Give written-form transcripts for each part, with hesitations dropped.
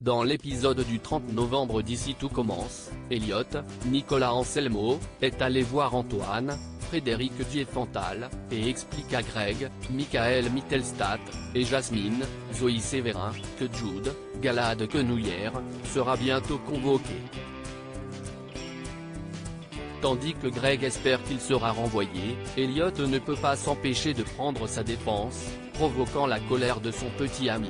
Dans l'épisode du 30 novembre d'Ici tout commence, Elliot, Nicolas Anselmo, est allé voir Antoine, Frédéric Diefenthal, et explique à Greg, Michael Mittelstadt, et Jasmine, Zoe Sévérin, que Jude, Galad Quenouillère, sera bientôt convoqué. Tandis que Greg espère qu'il sera renvoyé, Elliot ne peut pas s'empêcher de prendre sa défense, provoquant la colère de son petit ami.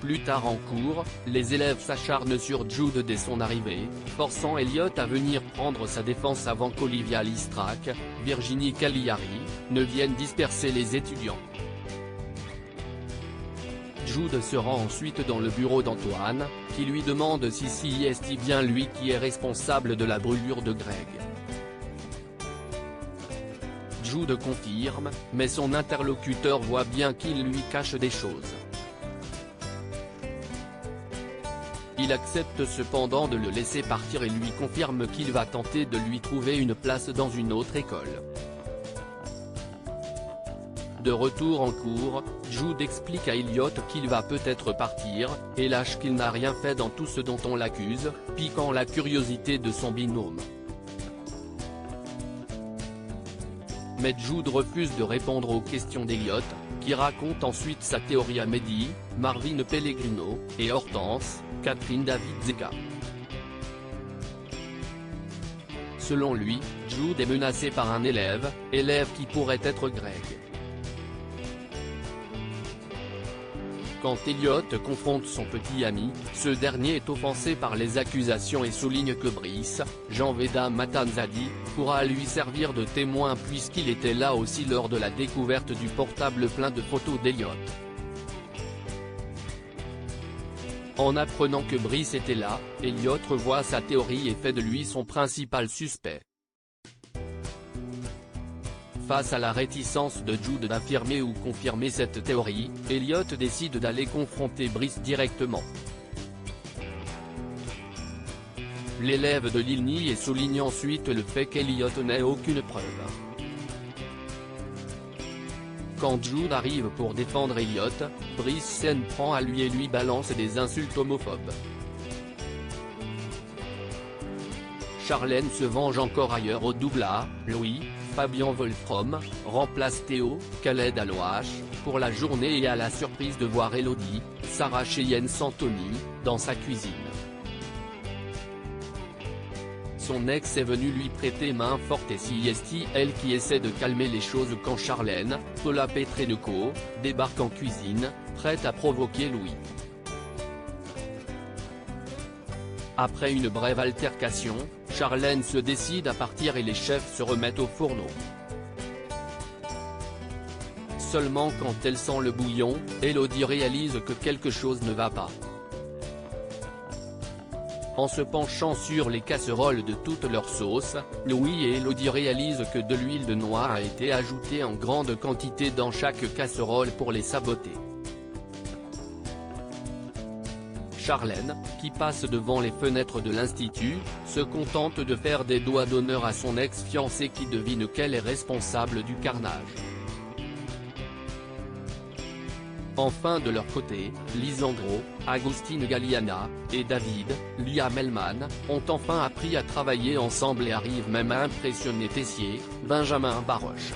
Plus tard en cours, les élèves s'acharnent sur Jude dès son arrivée, forçant Elliot à venir prendre sa défense avant qu'Olivia Listrac, Virginie Cagliari, ne viennent disperser les étudiants. Jude se rend ensuite dans le bureau d'Antoine, qui lui demande si c'est bien lui qui est responsable de la brûlure de Greg. Jude confirme, mais son interlocuteur voit bien qu'il lui cache des choses. Il accepte cependant de le laisser partir et lui confirme qu'il va tenter de lui trouver une place dans une autre école. De retour en cours, Jude explique à Elliot qu'il va peut-être partir, et lâche qu'il n'a rien fait dans tout ce dont on l'accuse, piquant la curiosité de son binôme. Mais Jude refuse de répondre aux questions d'Elliot, qui raconte ensuite sa théorie à Mehdi, Marvin Pellegrino, et Hortense, Catherine David Zeka. Selon lui, Jude est menacé par un élève qui pourrait être Greg. Quand Elliot confronte son petit ami, ce dernier est offensé par les accusations et souligne que Brice, Jean-Veda Matanzadi, pourra lui servir de témoin puisqu'il était là aussi lors de la découverte du portable plein de photos d'Elliot. En apprenant que Brice était là, Elliot revoit sa théorie et fait de lui son principal suspect. Face à la réticence de Jude d'affirmer ou confirmer cette théorie, Elliot décide d'aller confronter Brice directement. L'élève de l'île nie et souligne ensuite le fait qu'Elliot n'ait aucune preuve. Quand Jude arrive pour défendre Elliot, Brice s'en prend à lui et lui balance des insultes homophobes. Charlène se venge encore ailleurs au double A, Louis, Fabien Wolfrom, remplace Théo, Khaled Alouache, pour la journée et à la surprise de voir Elodie, Sarah Cheyenne Santoni, dans sa cuisine. Son ex est venu lui prêter main forte et c'est elle qui essaie de calmer les choses quand Charlène, Paula Petrenko, débarque en cuisine, prête à provoquer Louis. Après une brève altercation, Charlène se décide à partir et les chefs se remettent au fourneau. Seulement quand elle sent le bouillon, Elodie réalise que quelque chose ne va pas. En se penchant sur les casseroles de toutes leurs sauces, Louis et Elodie réalisent que de l'huile de noix a été ajoutée en grande quantité dans chaque casserole pour les saboter. Charlène, qui passe devant les fenêtres de l'institut, se contente de faire des doigts d'honneur à son ex-fiancé qui devine qu'elle est responsable du carnage. Enfin de leur côté, Lisandro, Agustine Galliana, et David, Lia Melman, ont enfin appris à travailler ensemble et arrivent même à impressionner Tessier, Benjamin Baroche.